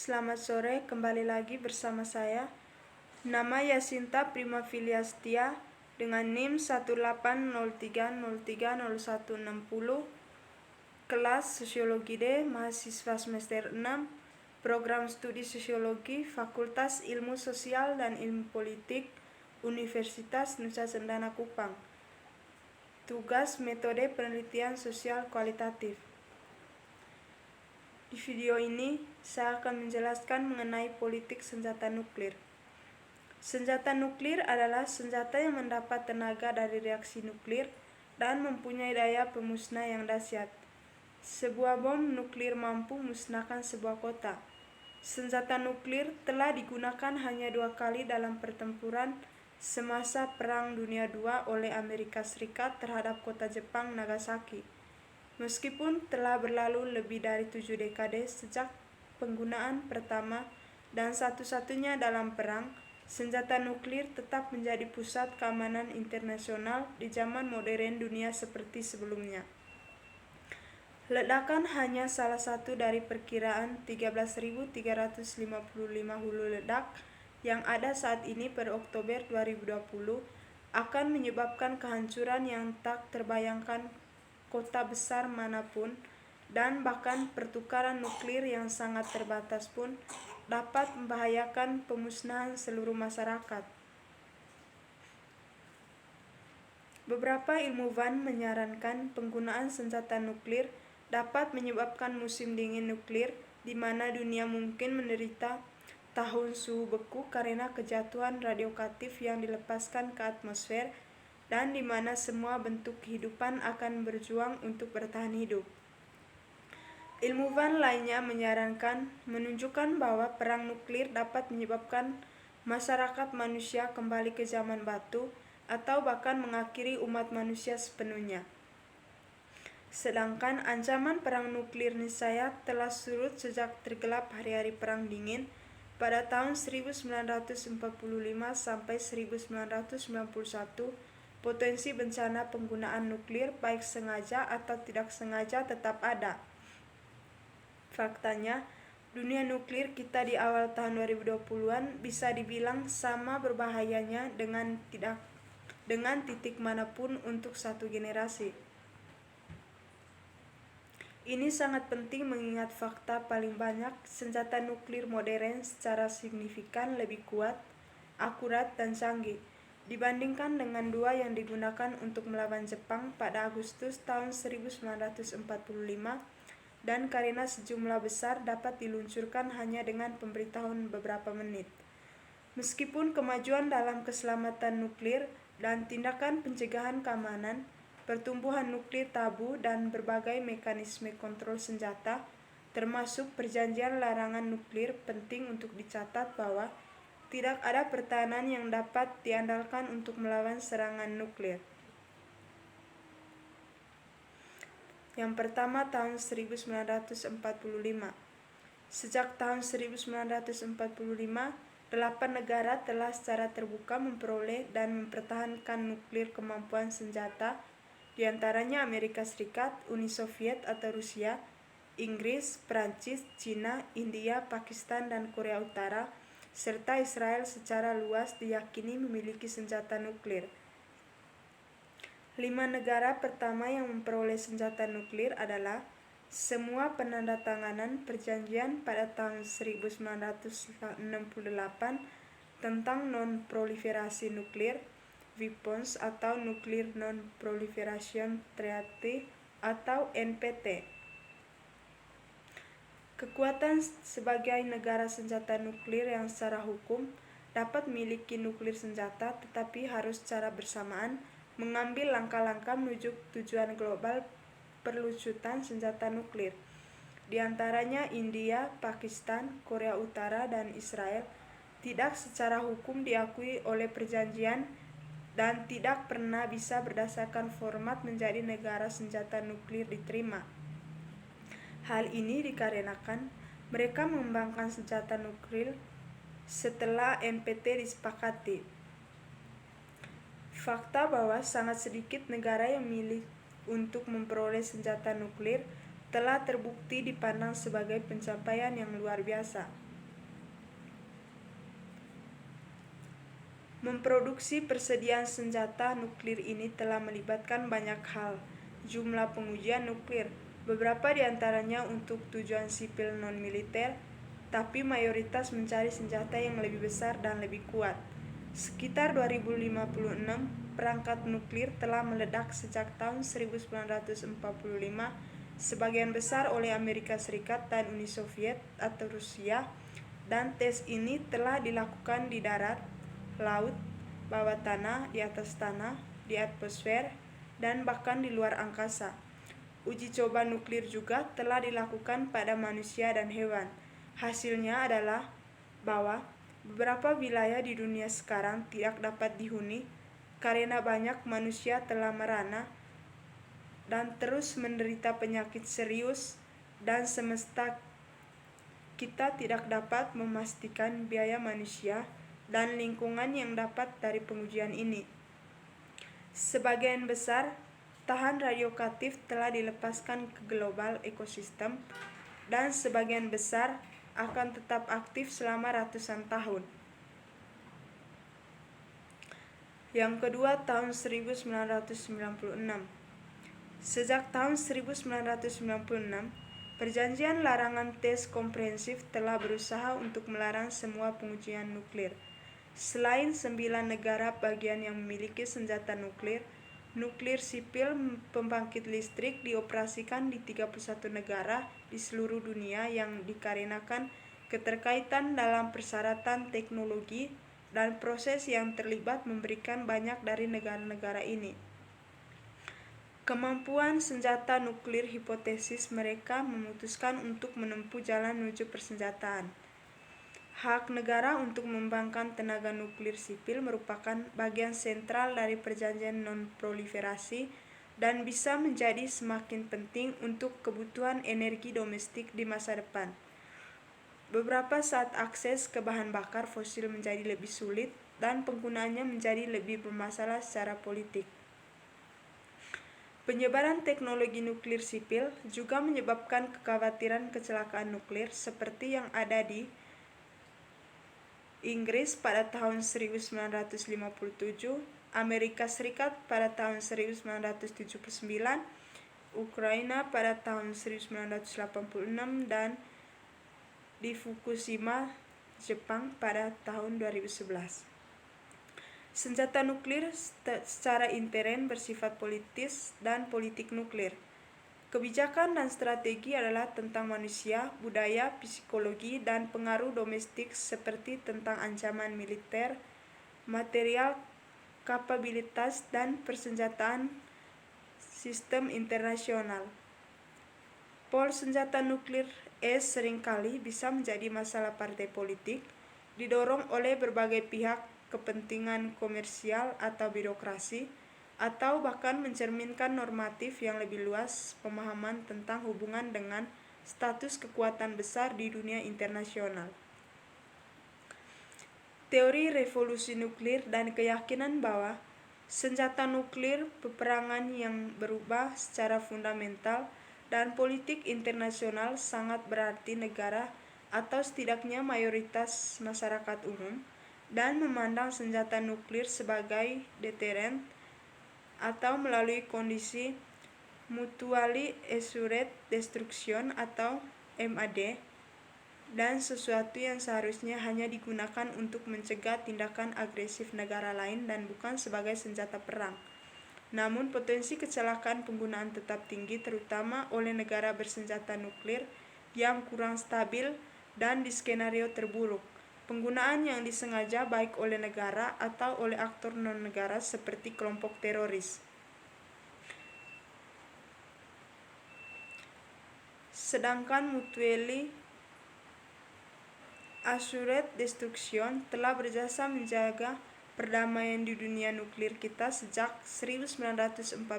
Selamat sore, kembali lagi bersama saya. Nama Yasinta Primafiliastia dengan NIM 18030300160, kelas Sosiologi D, mahasiswa semester 6, program studi Sosiologi, Fakultas Ilmu Sosial dan Ilmu Politik, Universitas Nusa Cendana Kupang. Tugas metode penelitian sosial kualitatif. Di video ini, saya akan menjelaskan mengenai politik senjata nuklir. Senjata nuklir adalah senjata yang mendapat tenaga dari reaksi nuklir dan mempunyai daya pemusnah yang dahsyat. Sebuah bom nuklir mampu musnahkan sebuah kota. Senjata nuklir telah digunakan hanya 2 kali dalam pertempuran semasa Perang Dunia II oleh Amerika Serikat terhadap kota Jepang Nagasaki. Meskipun telah berlalu lebih dari 7 dekade sejak penggunaan pertama dan satu-satunya dalam perang, senjata nuklir tetap menjadi pusat keamanan internasional di zaman modern dunia seperti sebelumnya. Ledakan hanya salah satu dari perkiraan 13.355 hulu ledak yang ada saat ini per Oktober 2020 akan menyebabkan kehancuran yang tak terbayangkan kota besar manapun, dan bahkan pertukaran nuklir yang sangat terbatas pun dapat membahayakan pemusnahan seluruh masyarakat. Beberapa ilmuwan menyarankan penggunaan senjata nuklir dapat menyebabkan musim dingin nuklir, di mana dunia mungkin menderita tahun suhu beku karena kejatuhan radioaktif yang dilepaskan ke atmosfer, dan di mana semua bentuk kehidupan akan berjuang untuk bertahan hidup. Ilmuwan lainnya menunjukkan bahwa perang nuklir dapat menyebabkan masyarakat manusia kembali ke zaman batu atau bahkan mengakhiri umat manusia sepenuhnya. Sedangkan ancaman perang nuklir niscaya telah surut sejak tergelap hari-hari perang dingin pada tahun 1945 sampai 1991. Potensi bencana penggunaan nuklir baik sengaja atau tidak sengaja tetap ada. Faktanya, dunia nuklir kita di awal tahun 2020-an bisa dibilang sama berbahayanya dengan titik manapun untuk satu generasi. Ini sangat penting mengingat fakta paling banyak senjata nuklir modern secara signifikan lebih kuat, akurat, dan canggih dibandingkan dengan 2 yang digunakan untuk melawan Jepang pada Agustus tahun 1945, dan karena sejumlah besar dapat diluncurkan hanya dengan pemberitahuan beberapa menit. Meskipun kemajuan dalam keselamatan nuklir dan tindakan pencegahan keamanan, pertumbuhan nuklir tabu, dan berbagai mekanisme kontrol senjata, termasuk perjanjian larangan nuklir, penting untuk dicatat bahwa tidak ada pertahanan yang dapat diandalkan untuk melawan serangan nuklir. Yang pertama, tahun 1945. Sejak tahun 1945, 8 negara telah secara terbuka memperoleh dan mempertahankan nuklir kemampuan senjata, di antaranya Amerika Serikat, Uni Soviet atau Rusia, Inggris, Prancis, Cina, India, Pakistan, dan Korea Utara, serta Israel secara luas diyakini memiliki senjata nuklir. 5 negara pertama yang memperoleh senjata nuklir adalah semua penandatanganan perjanjian pada tahun 1968 tentang non-proliferasi nuklir, Weapons atau Nuclear Non-Proliferation Treaty atau NPT. Kekuatan sebagai negara senjata nuklir yang secara hukum dapat memiliki nuklir senjata, tetapi harus secara bersamaan mengambil langkah-langkah menuju tujuan global perlucutan senjata nuklir. Di antaranya India, Pakistan, Korea Utara, dan Israel tidak secara hukum diakui oleh perjanjian dan tidak pernah bisa berdasarkan format menjadi negara senjata nuklir diterima. Hal ini dikarenakan mereka mengembangkan senjata nuklir setelah NPT disepakati. Fakta bahwa sangat sedikit negara yang memilih untuk memperoleh senjata nuklir telah terbukti dipandang sebagai pencapaian yang luar biasa. Memproduksi persediaan senjata nuklir ini telah melibatkan banyak hal. Jumlah pengujian nuklir, beberapa di antaranya untuk tujuan sipil non-militer, tapi mayoritas mencari senjata yang lebih besar dan lebih kuat. Sekitar 2056, perangkat nuklir telah meledak sejak tahun 1945, sebagian besar oleh Amerika Serikat dan Uni Soviet atau Rusia, dan tes ini telah dilakukan di darat, laut, bawah tanah, di atas tanah, di atmosfer, dan bahkan di luar angkasa. Uji coba nuklir juga telah dilakukan pada manusia dan hewan. Hasilnya adalah bahwa beberapa wilayah di dunia sekarang tidak dapat dihuni karena banyak manusia telah merana dan terus menderita penyakit serius, dan semesta kita tidak dapat memastikan biaya manusia dan lingkungan yang dapat dari pengujian ini. Sebagian besar tahan radioaktif telah dilepaskan ke global ekosistem, dan sebagian besar akan tetap aktif selama ratusan tahun. Yang kedua, tahun 1996. Sejak tahun 1996, Perjanjian Larangan Tes Komprehensif telah berusaha untuk melarang semua pengujian nuklir. Selain 9 negara bagian yang memiliki senjata nuklir sipil pembangkit listrik dioperasikan di 31 negara di seluruh dunia yang dikarenakan keterkaitan dalam persyaratan teknologi dan proses yang terlibat memberikan banyak dari negara-negara ini. Kemampuan senjata nuklir hipotesis mereka memutuskan untuk menempuh jalan menuju persenjataan. Hak negara untuk mengembangkan tenaga nuklir sipil merupakan bagian sentral dari perjanjian non-proliferasi dan bisa menjadi semakin penting untuk kebutuhan energi domestik di masa depan. Beberapa saat akses ke bahan bakar fosil menjadi lebih sulit dan penggunaannya menjadi lebih bermasalah secara politik. Penyebaran teknologi nuklir sipil juga menyebabkan kekhawatiran kecelakaan nuklir seperti yang ada di Inggris pada tahun 1957, Amerika Serikat pada tahun 1979, Ukraina pada tahun 1986, dan di Fukushima, Jepang pada tahun 2011. Senjata nuklir secara intern bersifat politis dan politik nuklir. Kebijakan dan strategi adalah tentang manusia, budaya, psikologi, dan pengaruh domestik seperti tentang ancaman militer, material, kapabilitas, dan persenjataan sistem internasional. Pol senjata nuklir seringkali bisa menjadi masalah partai politik, didorong oleh berbagai pihak, kepentingan komersial atau birokrasi, atau bahkan mencerminkan normatif yang lebih luas pemahaman tentang hubungan dengan status kekuatan besar di dunia internasional. Teori revolusi nuklir dan keyakinan bahwa senjata nuklir peperangan yang berubah secara fundamental dan politik internasional sangat berarti negara atau setidaknya mayoritas masyarakat umum, dan memandang senjata nuklir sebagai deterrent atau melalui kondisi mutually assured destruction atau MAD, dan sesuatu yang seharusnya hanya digunakan untuk mencegah tindakan agresif negara lain dan bukan sebagai senjata perang. Namun potensi kecelakaan penggunaan tetap tinggi, terutama oleh negara bersenjata nuklir yang kurang stabil, dan di skenario terburuk, penggunaan yang disengaja baik oleh negara atau oleh aktor non-negara seperti kelompok teroris. Sedangkan mutually assured destruction telah berjasa menjaga perdamaian di dunia nuklir kita sejak 1945,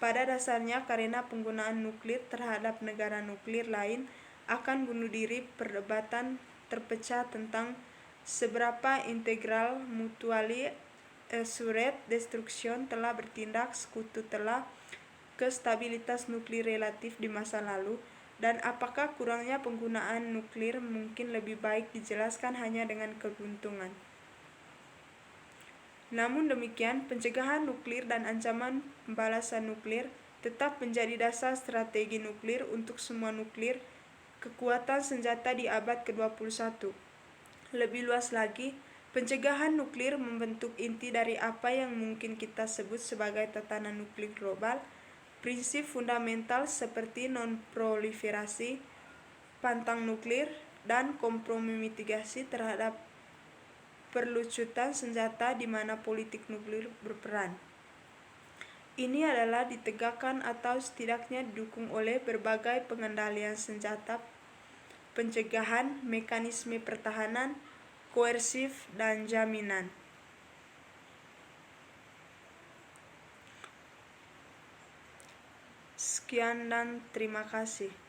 pada dasarnya karena penggunaan nuklir terhadap negara nuklir lain akan bunuh diri. Perdebatan terpecah tentang seberapa integral mutually assured destruction telah bertindak sekutu telah ke stabilitas nuklir relatif di masa lalu, dan apakah kurangnya penggunaan nuklir mungkin lebih baik dijelaskan hanya dengan keberuntungan. Namun demikian, pencegahan nuklir dan ancaman pembalasan nuklir tetap menjadi dasar strategi nuklir untuk semua nuklir kekuatan senjata di abad ke-21. Lebih luas lagi, pencegahan nuklir membentuk inti dari apa yang mungkin kita sebut sebagai tatanan nuklir global, prinsip fundamental seperti non-proliferasi, pantang nuklir, dan kompromi mitigasi terhadap perlucutan senjata di mana politik nuklir berperan. Ini adalah ditegakkan atau setidaknya didukung oleh berbagai pengendalian senjata, pencegahan, mekanisme pertahanan, koersif, dan jaminan. Sekian dan terima kasih.